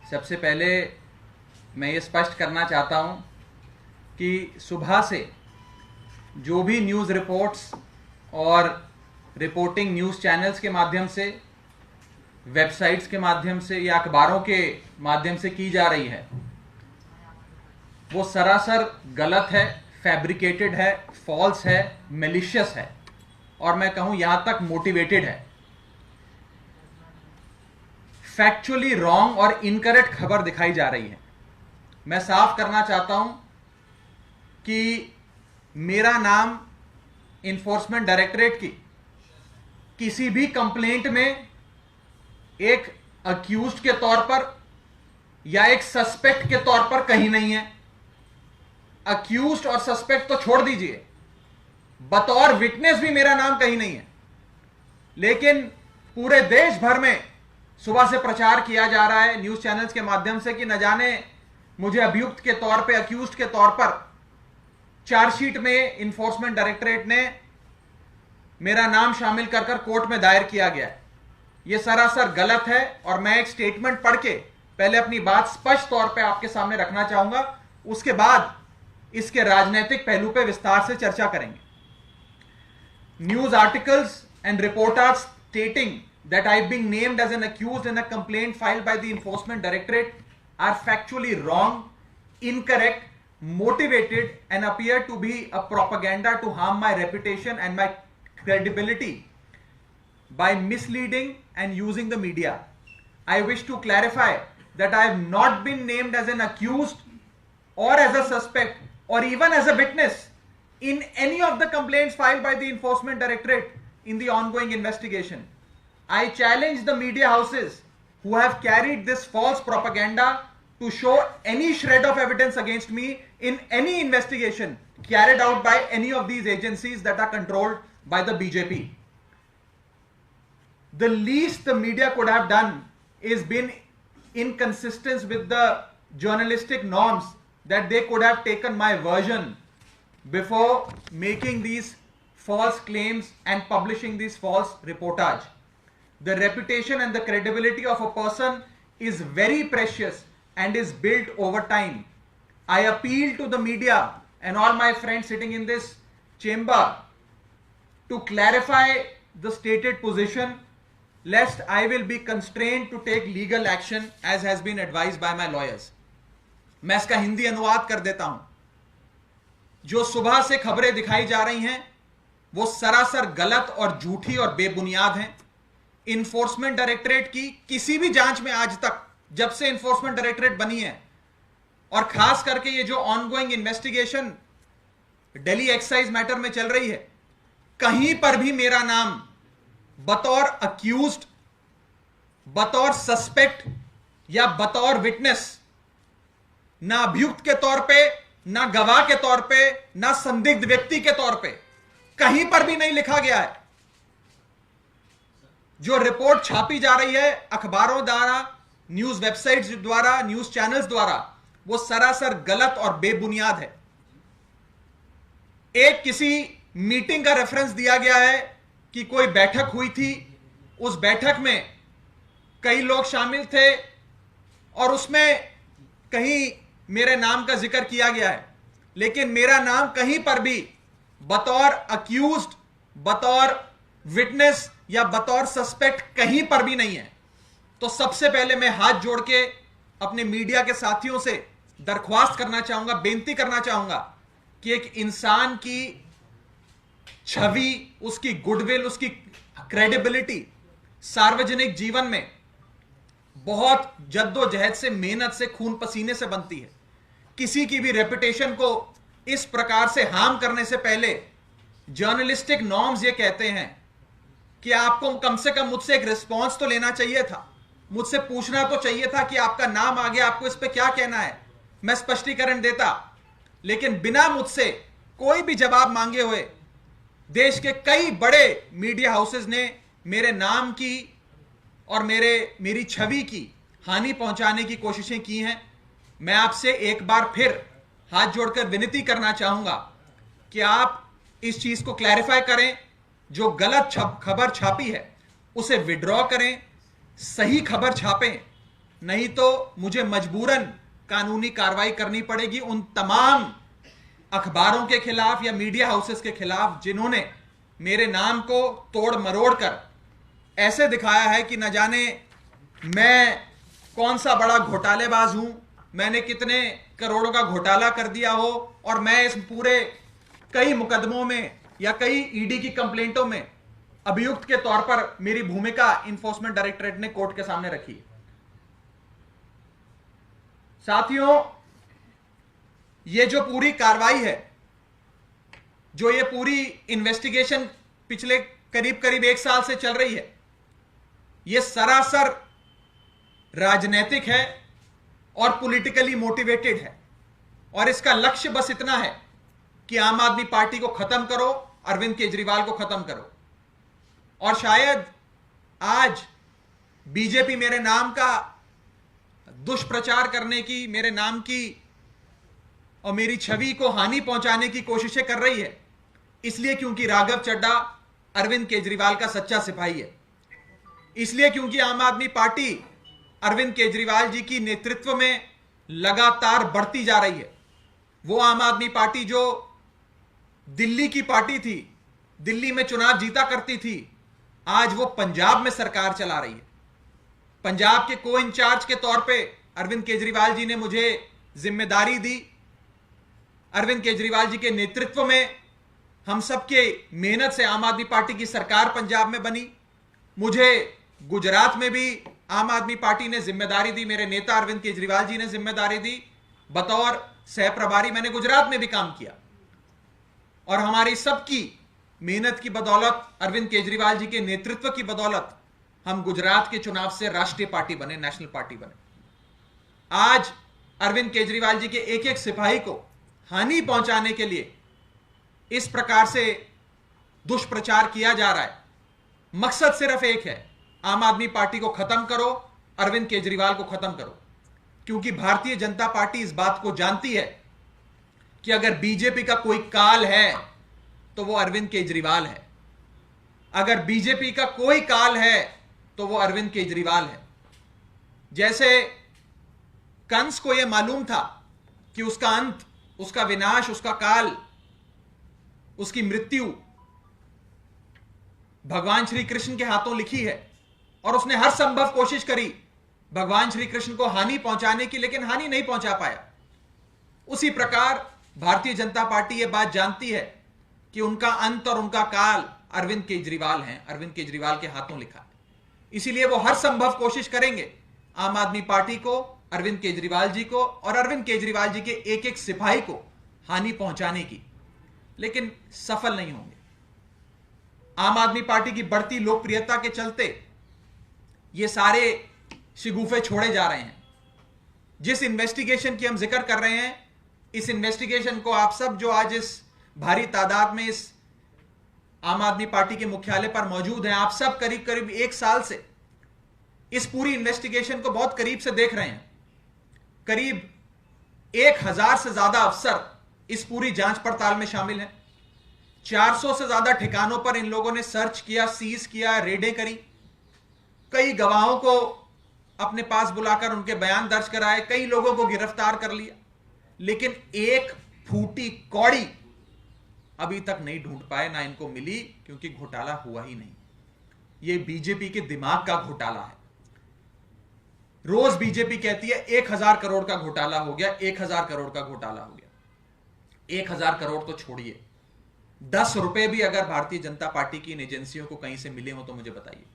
सबसे पहले मैं ये स्पष्ट करना चाहता हूं कि सुबह से जो भी न्यूज़ रिपोर्ट्स और रिपोर्टिंग न्यूज़ चैनल्स के माध्यम से, वेबसाइट्स के माध्यम से या अखबारों के माध्यम से की जा रही है वो सरासर गलत है, फैब्रिकेटेड है, फॉल्स है, मेलिशियस है और मैं कहूं यहां तक मोटिवेटेड है। फैक्चुअली रॉन्ग और इनकरेक्ट खबर दिखाई जा रही है। मैं साफ करना चाहता हूं कि मेरा नाम इन्फोर्समेंट डायरेक्टरेट की किसी भी कंप्लेंट में एक अक्यूज्ड के तौर पर या एक सस्पेक्ट के तौर पर कहीं नहीं है। अक्यूज्ड और सस्पेक्ट तो छोड़ दीजिए, बतौर विटनेस भी मेरा नाम कहीं नहीं है। लेकिन पूरे देश भर में सुबह से प्रचार किया जा रहा है न्यूज चैनल्स के माध्यम से कि न जाने मुझे अभियुक्त के तौर पे, अक्यूज्ड के तौर पर चार्जशीट में इन्फोर्समेंट डायरेक्टरेट ने मेरा नाम शामिल कर कोर्ट में दायर किया गया है। यह सरासर गलत है और मैं एक स्टेटमेंट पढ़ के पहले अपनी बात स्पष्ट तौर पे आपके सामने रखना चाहूंगा, उसके बाद इसके राजनीतिक पहलू पे विस्तार से चर्चा करेंगे। News articles and reporters स्टेटिंग that I've been named as an accused in a complaint filed by the Enforcement Directorate are factually wrong, incorrect, motivated and appear to be a propaganda to harm my reputation and my credibility by misleading and using the media. I wish to clarify that I have not been named as an accused or as a suspect or even as a witness in any of the complaints filed by the Enforcement Directorate in the ongoing investigation. I challenge the media houses who have carried this false propaganda to show any shred of evidence against me in any investigation carried out by any of these agencies that are controlled by the BJP. The least the media could have done is been inconsistent with the journalistic norms, that they could have taken my version before making these false claims and publishing these false reportage. The reputation and the credibility of a person is very precious and is built over time. I appeal to the media and all my friends sitting in this chamber to clarify the stated position, lest I will be constrained to take legal action as has been advised by my lawyers. मैं इसका हिंदी अनुवाद कर देता हूं। जो सुबह से खबरें दिखाई जा रही हैं वो सरासर गलत और झूठी और बेबुनियाद हैं। इन्फोर्समेंट डायरेक्टरेट की किसी भी जांच में आज तक, जब से इन्फोर्समेंट डायरेक्टरेट बनी है और खास करके ये जो ongoing investigation Delhi excise matter में चल रही है, कहीं पर भी मेरा नाम बतौर अक्यूज्ड, बतौर सस्पेक्ट या बतौर विटनेस, ना अभियुक्त के तौर पे, ना गवाह के तौर पे, ना संदिग्ध व्यक्ति के तौर पे कहीं पर भी नहीं लिखा गया है। जो रिपोर्ट छापी जा रही है अखबारों द्वारा, न्यूज वेबसाइट्स द्वारा, न्यूज चैनल्स द्वारा, वो सरासर गलत और बेबुनियाद है। एक किसी मीटिंग का रेफरेंस दिया गया है कि कोई बैठक हुई थी, उस बैठक में कई लोग शामिल थे और उसमें कहीं मेरे नाम का जिक्र किया गया है, लेकिन मेरा नाम कहीं पर भी बतौर अक्यूज्ड, बतौर विटनेस या बतौर सस्पेक्ट कहीं पर भी नहीं है। तो सबसे पहले मैं हाथ जोड़ के अपने मीडिया के साथियों से दरख्वास्त करना चाहूंगा, बेनती करना चाहूंगा कि एक इंसान की छवि, उसकी गुडविल, उसकी क्रेडिबिलिटी सार्वजनिक जीवन में बहुत जद्दोजहद से, मेहनत से, खून पसीने से बनती है। किसी की भी रेपुटेशन को इस प्रकार से हार्म करने से पहले जर्नलिस्टिक नॉर्म्स ये कहते हैं कि आपको कम से कम मुझसे एक रिस्पॉन्स तो लेना चाहिए था, मुझसे पूछना तो चाहिए था कि आपका नाम आ गया, आपको इस पे क्या कहना है, मैं स्पष्टीकरण देता। लेकिन बिना मुझसे कोई भी जवाब मांगे हुए देश के कई बड़े मीडिया हाउसेस ने मेरे नाम की और मेरी छवि की हानि पहुंचाने की कोशिशें की हैं। मैं आपसे एक बार फिर हाथ जोड़कर विनती करना चाहूंगा कि आप इस चीज को क्लैरिफाई करें। जो गलत खबर छापी है उसे विड्रॉ करें, सही खबर छापें नहीं तो मुझे मजबूरन कानूनी कार्रवाई करनी पड़ेगी उन तमाम अखबारों के खिलाफ या मीडिया हाउसेस के खिलाफ जिन्होंने मेरे नाम को तोड़ मरोड़ कर ऐसे दिखाया है कि न जाने मैं कौन सा बड़ा घोटालेबाज हूं, मैंने कितने करोड़ों का घोटाला कर दिया हो और मैं इस पूरे कई मुकदमों में या कई ईडी की कंप्लेंटों में अभियुक्त के तौर पर मेरी भूमिका इन्फोर्समेंट डायरेक्टरेट ने कोर्ट के सामने रखी है। साथियों, ये जो पूरी कार्रवाई है, जो ये पूरी इन्वेस्टिगेशन पिछले करीब करीब 1 साल से चल रही है, ये सरासर राजनीतिक है और पॉलिटिकली मोटिवेटेड है और इसका लक्ष्य बस इतना है कि आम आदमी पार्टी को खत्म करो, अरविंद केजरीवाल को खत्म करो। और शायद आज बीजेपी मेरे नाम का दुष्प्रचार करने की, मेरे नाम की और मेरी छवि को हानि पहुंचाने की कोशिशें कर रही है, इसलिए क्योंकि राघव चड्ढा अरविंद केजरीवाल का सच्चा सिपाही है, इसलिए क्योंकि आम आदमी पार्टी अरविंद केजरीवाल जी की नेतृत्व में लगातार बढ़ती जा रही है। वो आम आदमी पार्टी जो दिल्ली की पार्टी थी, दिल्ली में चुनाव जीता करती थी, आज वो पंजाब में सरकार चला रही है। पंजाब के को इंचार्ज के तौर पे अरविंद केजरीवाल जी ने मुझे जिम्मेदारी दी। अरविंद केजरीवाल जी के नेतृत्व में हम सबके मेहनत से आम आदमी पार्टी की सरकार पंजाब में बनी। मुझे गुजरात में भी आम आदमी पार्टी ने जिम्मेदारी दी, मेरे नेता अरविंद केजरीवाल जी ने जिम्मेदारी दी। बतौर सह प्रभारी मैंने गुजरात में भी काम किया और हमारी सबकी मेहनत की बदौलत, अरविंद केजरीवाल जी के नेतृत्व की बदौलत हम गुजरात के चुनाव से राष्ट्रीय पार्टी बने, नेशनल पार्टी बने। आज अरविंद केजरीवाल जी के एक एक सिपाही को हानि पहुंचाने के लिए इस प्रकार से दुष्प्रचार किया जा रहा है। मकसद सिर्फ एक है, आम आदमी पार्टी को खत्म करो, अरविंद केजरीवाल को खत्म करो। क्योंकि भारतीय जनता पार्टी इस बात को जानती है कि अगर बीजेपी का कोई काल है तो वो अरविंद केजरीवाल है। अगर बीजेपी का कोई काल है तो वो अरविंद केजरीवाल है। जैसे कंस को यह मालूम था कि उसका अंत, उसका विनाश, उसका काल, उसकी मृत्यु भगवान श्री कृष्ण के हाथों लिखी है और उसने हर संभव कोशिश करी भगवान श्री कृष्ण को हानि पहुंचाने की, लेकिन हानि नहीं पहुंचा पाया। उसी प्रकार भारतीय जनता पार्टी यह बात जानती है कि उनका अंत और उनका काल अरविंद केजरीवाल हैं, अरविंद केजरीवाल के हाथों लिखा है। इसीलिए वो हर संभव कोशिश करेंगे आम आदमी पार्टी को, अरविंद केजरीवाल जी को और अरविंद केजरीवाल जी के एक एक सिपाही को हानि पहुंचाने की, लेकिन सफल नहीं होंगे। आम आदमी पार्टी की बढ़ती लोकप्रियता के चलते ये सारे शिगुफे छोड़े जा रहे हैं। जिस इन्वेस्टिगेशन की हम जिक्र कर रहे हैं, इस इन्वेस्टिगेशन को आप सब जो आज इस भारी तादाद में इस आम आदमी पार्टी के मुख्यालय पर मौजूद हैं, आप सब करीब करीब 1 साल से इस पूरी इन्वेस्टिगेशन को बहुत करीब से देख रहे हैं। करीब 1000 से ज्यादा अफसर इस पूरी जांच पड़ताल में शामिल हैं। 400 से ज्यादा ठिकानों पर इन लोगों ने सर्च किया, सीज किया, रेडें करी। कई गवाहों को अपने पास बुलाकर उनके बयान दर्ज कराए, कई लोगों को गिरफ्तार कर लिया, लेकिन एक फूटी कौड़ी अभी तक नहीं ढूंढ पाए, ना इनको मिली, क्योंकि घोटाला हुआ ही नहीं। यह बीजेपी के दिमाग का घोटाला है। रोज बीजेपी कहती है 1000 करोड़ का घोटाला हो गया, 1000 करोड़ का घोटाला हो गया। 1000 करोड़ तो छोड़िए, 10 रुपए भी अगर भारतीय जनता पार्टी की इन एजेंसियों को कहीं से मिले हो तो मुझे बताइए।